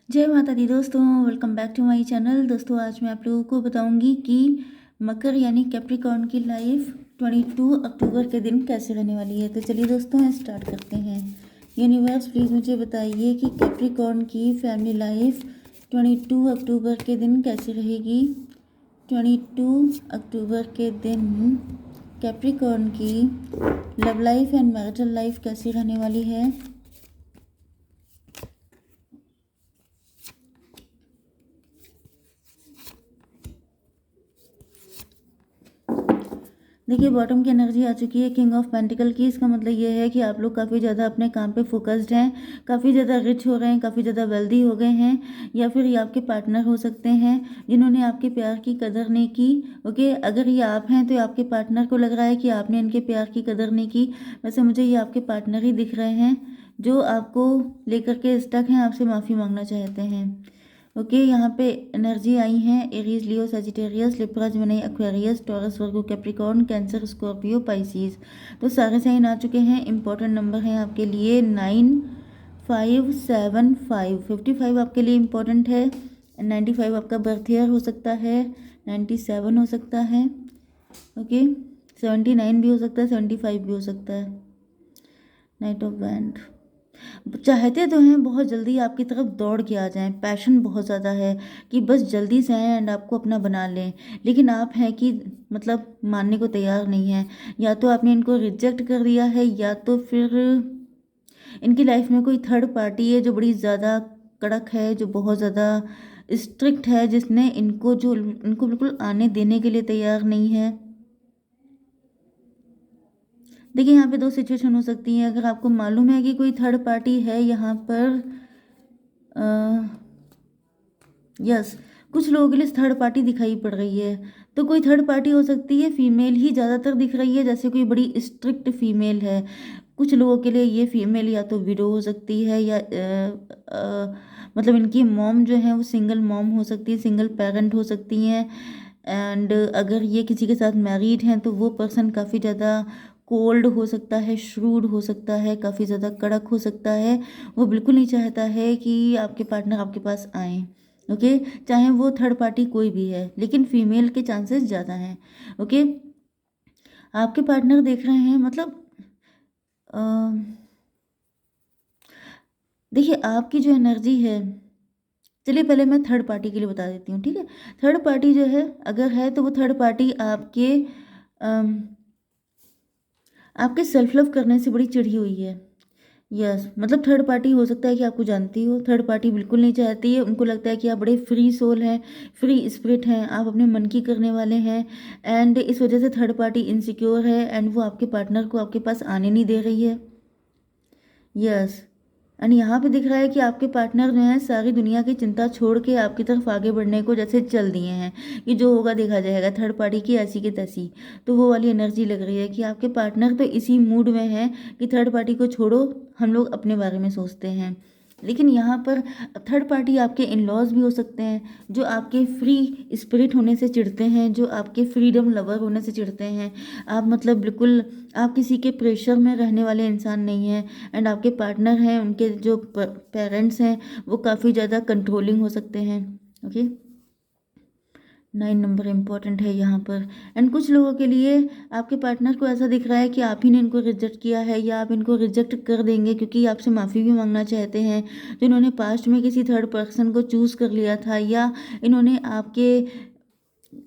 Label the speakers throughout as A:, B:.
A: जय माता दी दोस्तों, welcome back to my channel. दोस्तों आज मैं आप लोगों को बताऊंगी कि मकर यानी कैप्रिकॉर्न की लाइफ 22 अक्टूबर के दिन कैसे रहने वाली है। तो चलिए दोस्तों स्टार्ट करते हैं। यूनिवर्स प्लीज़ मुझे बताइए कि कैप्रिकॉर्न की फैमिली लाइफ 22 अक्टूबर के दिन कैसी रहेगी। 22 अक्टूबर के दिन कैप्रिकॉर्न की love life and marital life कैसी रहने वाली है। देखिए बॉटम की एनर्जी आ चुकी है किंग ऑफ पेंटिकल की। इसका मतलब ये है कि आप लोग काफ़ी ज़्यादा अपने काम पे फोकस्ड हैं, काफ़ी ज़्यादा रिच हो रहे हैं, काफ़ी ज़्यादा वेल्दी हो गए हैं, या फिर ये आपके पार्टनर हो सकते हैं जिन्होंने आपके प्यार की कदर नहीं की। ओके, अगर ये आप हैं तो आपके पार्टनर को लग रहा है कि आपने इनके प्यार की कदर नहीं की। वैसे मुझे ये आपके पार्टनर ही दिख रहे हैं जो आपको लेकर के स्टक हैं, आपसे माफ़ी मांगना चाहते हैं। ओके, यहाँ पे एनर्जी आई है Aries, Leo, Sagittarius, Libra, Gemini, Aquarius, Taurus, Virgo, Capricorn, Cancer, Scorpio, Pisces. तो सारे साइन आ चुके हैं। इंपॉर्टेंट नंबर है आपके लिए 9575। 55 आपके लिए इम्पोर्टेंट है। 95 आपका बर्थ ईयर हो सकता है, 97 हो सकता है। ओके, 79 भी हो सकता है, 75 भी हो सकता है। Night of band. चाहते तो हैं बहुत जल्दी आपकी तरफ दौड़ के आ जाएं, पैशन बहुत ज़्यादा है कि बस जल्दी से आएँ एंड आपको अपना बना लें, लेकिन आप हैं कि मतलब मानने को तैयार नहीं हैं। या तो आपने इनको रिजेक्ट कर दिया है, या तो फिर इनकी लाइफ में कोई थर्ड पार्टी है जो बड़ी ज़्यादा कड़क है, जो बहुत ज़्यादा स्ट्रिक्ट है, जिसने इनको बिल्कुल आने देने के लिए तैयार नहीं है। देखिए यहाँ पे दो सिचुएशन हो सकती हैं। अगर आपको मालूम है कि कोई थर्ड पार्टी है यहाँ पर, यस, कुछ लोगों के लिए थर्ड पार्टी दिखाई पड़ रही है। तो कोई थर्ड पार्टी हो सकती है, फीमेल ही ज़्यादातर दिख रही है, जैसे कोई बड़ी स्ट्रिक्ट फीमेल है। कुछ लोगों के लिए ये फीमेल या तो विडो हो सकती है, या मतलब इनकी मॉम जो है वो सिंगल मॉम हो सकती है, सिंगल पेरेंट हो सकती हैं। एंड अगर ये किसी के साथ मैरिड हैं तो वो पर्सन काफ़ी ज़्यादा कोल्ड हो सकता है, श्रूड हो सकता है, काफ़ी ज़्यादा कड़क हो सकता है। वो बिल्कुल नहीं चाहता है कि आपके पार्टनर आपके पास आए। ओके, चाहे वो थर्ड पार्टी कोई भी है, लेकिन फीमेल के चांसेस ज़्यादा हैं। ओके, आपके पार्टनर देख रहे हैं, मतलब अ, देखिए आपकी जो एनर्जी है, चलिए पहले मैं थर्ड पार्टी के लिए बता देती हूँ, ठीक है। थर्ड पार्टी जो है, अगर है तो वो थर्ड पार्टी आपके सेल्फ लव करने से बड़ी चिढ़ी हुई है। यस, मतलब थर्ड पार्टी हो सकता है कि आपको जानती हो। थर्ड पार्टी बिल्कुल नहीं चाहती है, उनको लगता है कि आप बड़े फ्री सोल हैं, फ्री स्पिरिट हैं, आप अपने मन की करने वाले हैं। एंड इस वजह से थर्ड पार्टी इनसिक्योर है एंड वो आपके पार्टनर को आपके पास आने नहीं दे रही है। यस, एंड यहाँ पे दिख रहा है कि आपके पार्टनर जो हैं सारी दुनिया की चिंता छोड़ के आपकी तरफ आगे बढ़ने को जैसे चल दिए हैं कि जो होगा देखा जाएगा, थर्ड पार्टी की ऐसी की तैसी। तो वो वाली एनर्जी लग रही है कि आपके पार्टनर तो इसी मूड में है कि थर्ड पार्टी को छोड़ो, हम लोग अपने बारे में सोचते हैं। लेकिन यहाँ पर थर्ड पार्टी आपके इन लॉज भी हो सकते हैं, जो आपके फ्री स्पिरिट होने से चिढ़ते हैं, जो आपके फ्रीडम लवर होने से चिढ़ते हैं। आप मतलब बिल्कुल आप किसी के प्रेशर में रहने वाले इंसान नहीं हैं। एंड आपके पार्टनर हैं, उनके जो पेरेंट्स हैं वो काफ़ी ज़्यादा कंट्रोलिंग हो सकते हैं। ओके, 9 नंबर इम्पॉर्टेंट है यहाँ पर। एंड कुछ लोगों के लिए आपके पार्टनर को ऐसा दिख रहा है कि आप ही ने इनको रिजेक्ट किया है, या आप इनको रिजेक्ट कर देंगे क्योंकि आपसे माफ़ी भी मांगना चाहते हैं। जो इन्होंने पास्ट में किसी थर्ड पर्सन को चूज़ कर लिया था, या इन्होंने आपके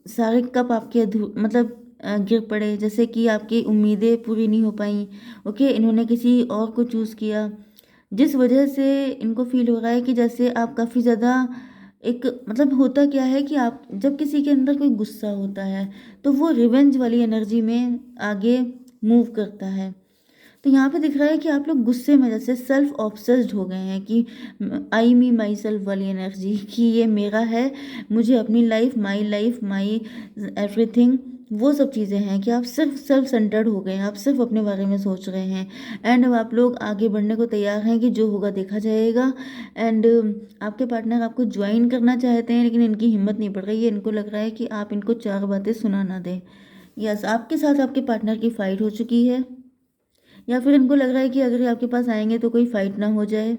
A: सारे कप आपके मतलब गिर पड़े, जैसे कि आपकी उम्मीदें पूरी नहीं हो पाई। ओके, इन्होंने किसी और को चूज़ किया, जिस वजह से इनको फील हो रहा है कि जैसे आप काफ़ी ज़्यादा एक, मतलब होता क्या है कि आप जब किसी के अंदर कोई गुस्सा होता है तो वो रिवेंज वाली एनर्जी में आगे मूव करता है। तो यहाँ पे दिख रहा है कि आप लोग गुस्से में जैसे सेल्फ ऑब्सेस्ड हो गए हैं कि आई मी माई सेल्फ वाली एनर्जी, कि ये मेरा है, मुझे अपनी लाइफ माई एवरीथिंग, वो सब चीज़ें हैं कि आप सिर्फ सेल्फ सेंटर्ड हो गए हैं, आप सिर्फ अपने बारे में सोच रहे हैं। एंड अब आप लोग आगे बढ़ने को तैयार हैं कि जो होगा देखा जाएगा। एंड आपके पार्टनर आपको ज्वाइन करना चाहते हैं, लेकिन इनकी हिम्मत नहीं पड़ रही है। इनको लग रहा है कि आप इनको चार बातें सुना ना दें। यस, आपके साथ आपके पार्टनर की फाइट हो चुकी है, या फिर इनको लग रहा है कि अगर ये आपके पास आएंगे तो कोई फाइट ना हो जाए।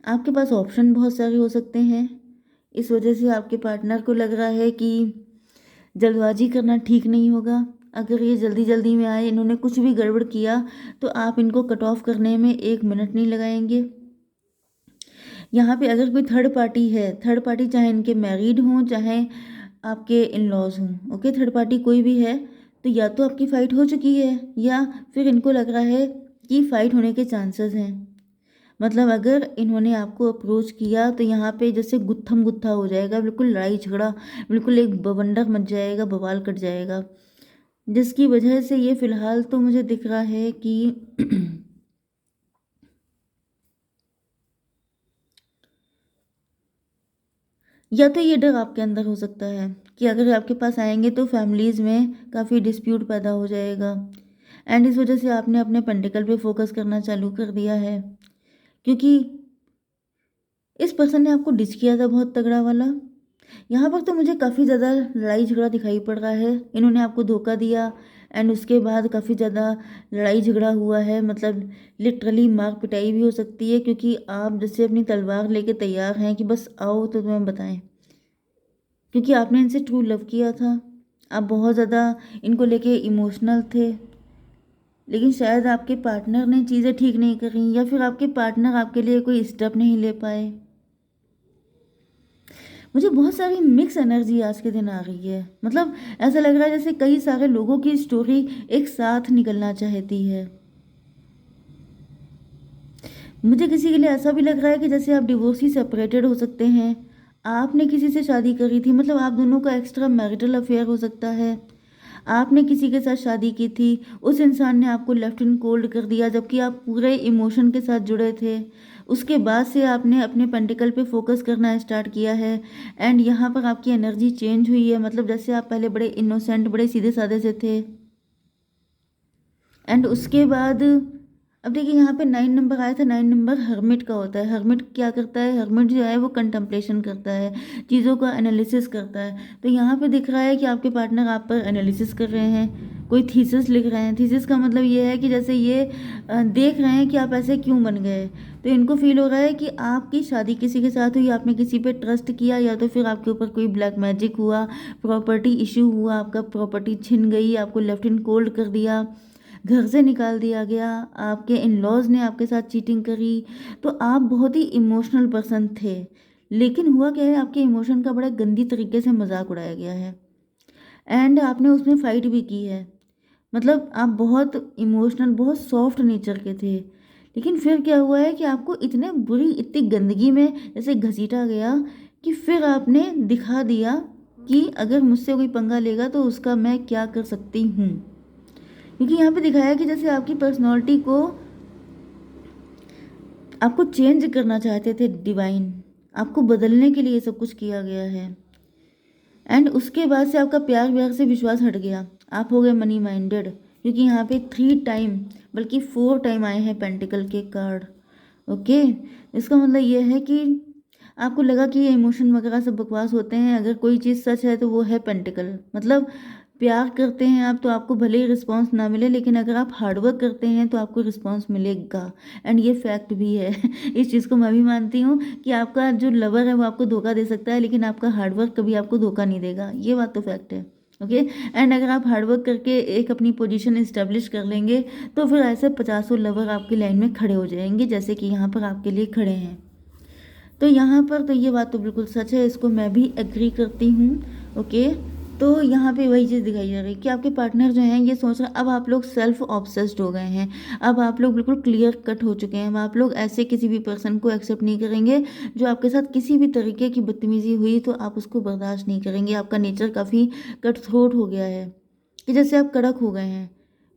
A: आपके पास ऑप्शन बहुत सारे हो सकते हैं। इस वजह से आपके पार्टनर को लग रहा है कि जल्दबाजी करना ठीक नहीं होगा। अगर ये जल्दी जल्दी में आए, इन्होंने कुछ भी गड़बड़ किया, तो आप इनको कट ऑफ करने में 1 मिनट नहीं लगाएंगे। यहाँ पे अगर कोई थर्ड पार्टी है, थर्ड पार्टी चाहे इनके मैरिड हों, चाहे आपके इन लॉज हों, ओके, थर्ड पार्टी कोई भी है, तो या तो आपकी फ़ाइट हो चुकी है या फिर इनको लग रहा है कि फ़ाइट होने के चांसेस हैं। मतलब अगर इन्होंने आपको अप्रोच किया तो यहाँ पे जैसे गुत्थम गुत्था हो जाएगा, बिल्कुल लड़ाई झगड़ा, बिल्कुल एक बवंडर मच जाएगा, बवाल कट जाएगा, जिसकी वजह से ये फ़िलहाल तो मुझे दिख रहा है कि या तो ये डर आपके अंदर हो सकता है कि अगर आपके पास आएंगे तो फैमिलीज़ में काफ़ी डिस्प्यूट पैदा हो जाएगा, एंड इस वजह से आपने अपने पेंटिकल पे फोकस करना चालू कर दिया है, क्योंकि इस पर्सन ने आपको डिच किया था बहुत तगड़ा वाला। यहाँ पर तो मुझे काफ़ी ज़्यादा लड़ाई झगड़ा दिखाई पड़ रहा है। इन्होंने आपको धोखा दिया एंड उसके बाद काफ़ी ज़्यादा लड़ाई झगड़ा हुआ है, मतलब लिटरली मार पिटाई भी हो सकती है, क्योंकि आप जैसे अपनी तलवार लेके तैयार हैं कि बस आओ तो तुम्हें बताएं, क्योंकि आपने इनसे ट्रू लव किया था। आप बहुत ज़्यादा इनको लेके इमोशनल थे, लेकिन शायद आपके पार्टनर ने चीज़ें ठीक नहीं करी, या फिर आपके पार्टनर आपके लिए कोई स्टेप नहीं ले पाए। मुझे बहुत सारी मिक्स एनर्जी आज के दिन आ रही है, मतलब ऐसा लग रहा है जैसे कई सारे लोगों की स्टोरी एक साथ निकलना चाहती है। मुझे किसी के लिए ऐसा भी लग रहा है कि जैसे आप डिवोर्सी सेपरेटेड हो सकते हैं, आपने किसी से शादी करी थी, मतलब आप दोनों का एक्स्ट्रा मैरिटल अफेयर हो सकता है। आपने किसी के साथ शादी की थी, उस इंसान ने आपको लेफ्ट इन कोल्ड कर दिया, जबकि आप पूरे इमोशन के साथ जुड़े थे। उसके बाद से आपने अपने पेंटिकल पे फोकस करना स्टार्ट किया है, एंड यहाँ पर आपकी एनर्जी चेंज हुई है, मतलब जैसे आप पहले बड़े इनोसेंट, बड़े सीधे साधे से थे, एंड उसके बाद अब देखिए यहाँ पे 9 नंबर आया था। 9 नंबर हर्मिट का होता है। हर्मिट क्या करता है? हर्मिट जो है वो कंtemplation करता है, चीज़ों का एनालिसिस करता है। तो यहाँ पे दिख रहा है कि आपके पार्टनर आप पर एनालिसिस कर रहे हैं, कोई थीसिस लिख रहे हैं। थीसिस का मतलब ये है कि जैसे ये देख रहे हैं कि आप ऐसे क्यों बन गए। तो इनको फील हो रहा है कि आपकी शादी किसी के साथ हुई, आपने किसी पे ट्रस्ट किया, या तो फिर आपके ऊपर कोई ब्लैक मैजिक हुआ, प्रॉपर्टी इशू हुआ, आपका प्रॉपर्टी छिन गई, आपको लेफ्ट इन कोल्ड कर दिया, घर से निकाल दिया गया, आपके इन लॉज ने आपके साथ चीटिंग करी। तो आप बहुत ही इमोशनल पर्सन थे, लेकिन हुआ क्या है, आपके इमोशन का बड़ा गंदी तरीके से मजाक उड़ाया गया है, एंड आपने उसमें फाइट भी की है। मतलब आप बहुत इमोशनल, बहुत सॉफ्ट नेचर के थे, लेकिन फिर क्या हुआ है कि आपको इतने बुरी, इतनी गंदगी में जैसे घसीटा गया कि फिर आपने दिखा दिया कि अगर मुझसे कोई पंगा लेगा तो उसका मैं क्या कर सकती हूँ। क्योंकि यहाँ पे दिखाया है कि जैसे आपकी पर्सनैलिटी को आपको चेंज करना चाहते थे डिवाइन, आपको बदलने के लिए ये सब कुछ किया गया है, एंड उसके बाद से आपका प्यार व्यार से विश्वास हट गया, आप हो गए मनी माइंडेड। क्योंकि यहाँ पे 3 टाइम, बल्कि 4 टाइम आए हैं पेंटिकल के कार्ड, ओके। इसका मतलब ये है कि आपको लगा कि ये इमोशन वगैरह सब बकवास होते हैं। अगर कोई चीज़ सच है तो वो है पेंटिकल, मतलब प्यार करते हैं आप तो आपको भले ही रिस्पॉन्स ना मिले, लेकिन अगर आप हार्डवर्क करते हैं तो आपको रिस्पॉन्स मिलेगा, एंड ये फैक्ट भी है। इस चीज़ को मैं भी मानती हूँ कि आपका जो लवर है वो आपको धोखा दे सकता है, लेकिन आपका हार्डवर्क कभी आपको धोखा नहीं देगा, ये बात तो फैक्ट है, ओके। एंड अगर आप हार्डवर्क करके एक अपनी पोजीशन इस्टेब्लिश कर लेंगे तो फिर ऐसे 50 लवर आपकी लाइन में खड़े हो जाएंगे, जैसे कि यहाँ पर आपके लिए खड़े हैं। तो यहाँ पर तो ये बात तो बिल्कुल सच है, इसको मैं भी एग्री करती हूँ, ओके। तो यहाँ पे वही चीज़ दिखाई जा रही है कि आपके पार्टनर जो हैं ये सोच रहे हैं, अब आप लोग सेल्फ ऑब्सेस्ड हो गए हैं, अब आप लोग बिल्कुल क्लियर कट हो चुके हैं। अब आप लोग ऐसे किसी भी पर्सन को एक्सेप्ट नहीं करेंगे जो आपके साथ किसी भी तरीके की बदतमीजी हुई तो आप उसको बर्दाश्त नहीं करेंगे। आपका नेचर काफ़ी कट थ्रोट हो गया है, कि जैसे आप कड़क हो गए हैं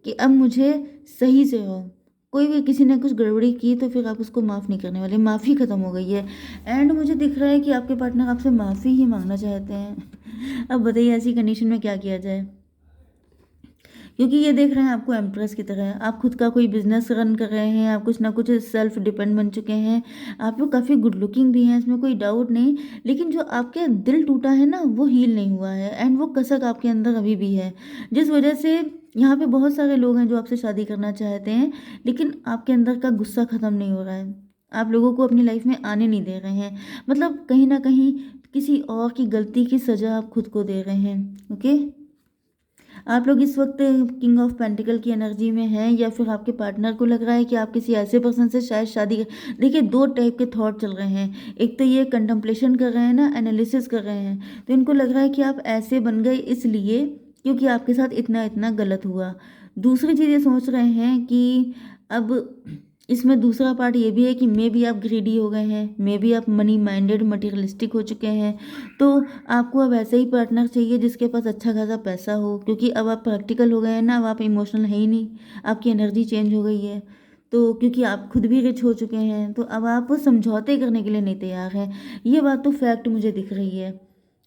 A: कि अब मुझे सही से हो। कोई भी किसी ने कुछ गड़बड़ी की तो फिर आप उसको माफ़ नहीं करने वाले, माफ़ी ख़त्म हो गई है। एंड मुझे दिख रहा है कि आपके पार्टनर आपसे माफ़ी ही मांगना चाहते हैं। अब बताइए ऐसी कंडीशन में क्या किया जाए, क्योंकि ये देख रहे हैं आपको एम्प्रेस की तरह, आप खुद का कोई बिजनेस रन कर रहे हैं, आप कुछ ना कुछ सेल्फ डिपेंड बन चुके हैं, आप लोग काफ़ी गुड लुकिंग भी हैं, इसमें कोई डाउट नहीं। लेकिन जो आपके दिल टूटा है ना वो हील नहीं हुआ है, एंड वो कसक आपके अंदर अभी भी है, जिस वजह से यहाँ पे बहुत सारे लोग हैं जो आपसे शादी करना चाहते हैं, लेकिन आपके अंदर का गुस्सा ख़त्म नहीं हो रहा है। आप लोगों को अपनी लाइफ में आने नहीं दे रहे हैं। मतलब कहीं न कहीं किसी और की गलती की सज़ा आप खुद को दे रहे हैं, ओके? आप लोग इस वक़्त किंग ऑफ पेंटिकल की एनर्जी में हैं, या फिर आपके पार्टनर को लग रहा है कि आप किसी ऐसे पर्सन से शायद शादी देखिए 2 टाइप के थॉट चल रहे हैं। एक तो ये कंटेम्पलेशन कर रहे हैं ना, एनालिसिस कर रहे हैं, तो इनको लग रहा है कि आप ऐसे बन गए इसलिए क्योंकि आपके साथ इतना-इतना गलत हुआ। दूसरी चीज़ ये सोच रहे हैं कि अब इसमें दूसरा पार्ट ये भी है कि मे बी आप ग्रीडी हो गए हैं, मे बी आप मनी माइंडेड मटेरियलिस्टिक हो चुके हैं। तो आपको अब ऐसा ही पार्टनर चाहिए जिसके पास अच्छा खासा पैसा हो, क्योंकि अब आप प्रैक्टिकल हो गए हैं ना, अब आप इमोशनल है ही नहीं, आपकी एनर्जी चेंज हो गई है। तो क्योंकि आप खुद भी रिच हो चुके हैं, तो अब आप समझौते करने के लिए नहीं तैयार हैं। ये बात तो फैक्ट मुझे दिख रही है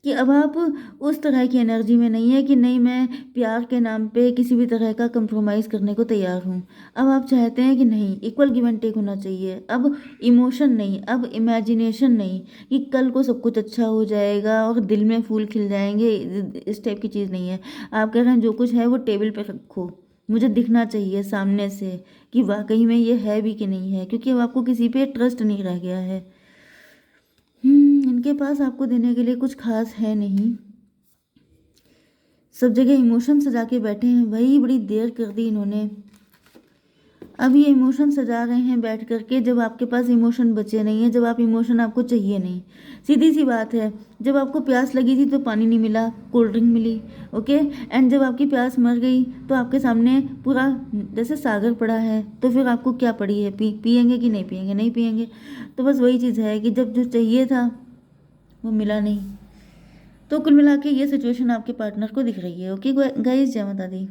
A: कि अब आप उस तरह की एनर्जी में नहीं है कि नहीं मैं प्यार के नाम पे किसी भी तरह का कंप्रोमाइज़ करने को तैयार हूँ। अब आप चाहते हैं कि नहीं, इक्वल गिव एंड टेक होना चाहिए। अब इमोशन नहीं, अब इमेजिनेशन नहीं कि कल को सब कुछ अच्छा हो जाएगा और दिल में फूल खिल जाएँगे, इस टाइप की चीज़ नहीं है। आप कह रहे हैं जो कुछ है वो टेबल पे रखो, मुझे दिखना चाहिए सामने से कि वाक़ई में ये है भी कि नहीं है, क्योंकि अब आपको किसी पे ट्रस्ट नहीं रह गया है। इनके पास आपको देने के लिए कुछ ख़ास है नहीं। सब जगह इमोशन सजा के बैठे हैं, वही बड़ी देर कर दी इन्होंने। अब ये इमोशन सजा रहे हैं बैठ कर के, जब आपके पास इमोशन बचे नहीं है, जब आप इमोशन आपको चाहिए नहीं। सीधी सी बात है, जब आपको प्यास लगी थी तो पानी नहीं मिला, कोल्ड ड्रिंक मिली, ओके? एंड जब आपकी प्यास मर गई तो आपके सामने पूरा जैसे सागर पड़ा है, तो फिर आपको क्या पड़ी है? पिएंगे कि नहीं पिएंगे? नहीं पिएंगे। तो बस वही चीज़ है कि जब जो चाहिए था वो मिला नहीं। तो कुल मिला के ये सिचुएशन आपके पार्टनर को दिख रही है, ओके गाइस? जय माता दी।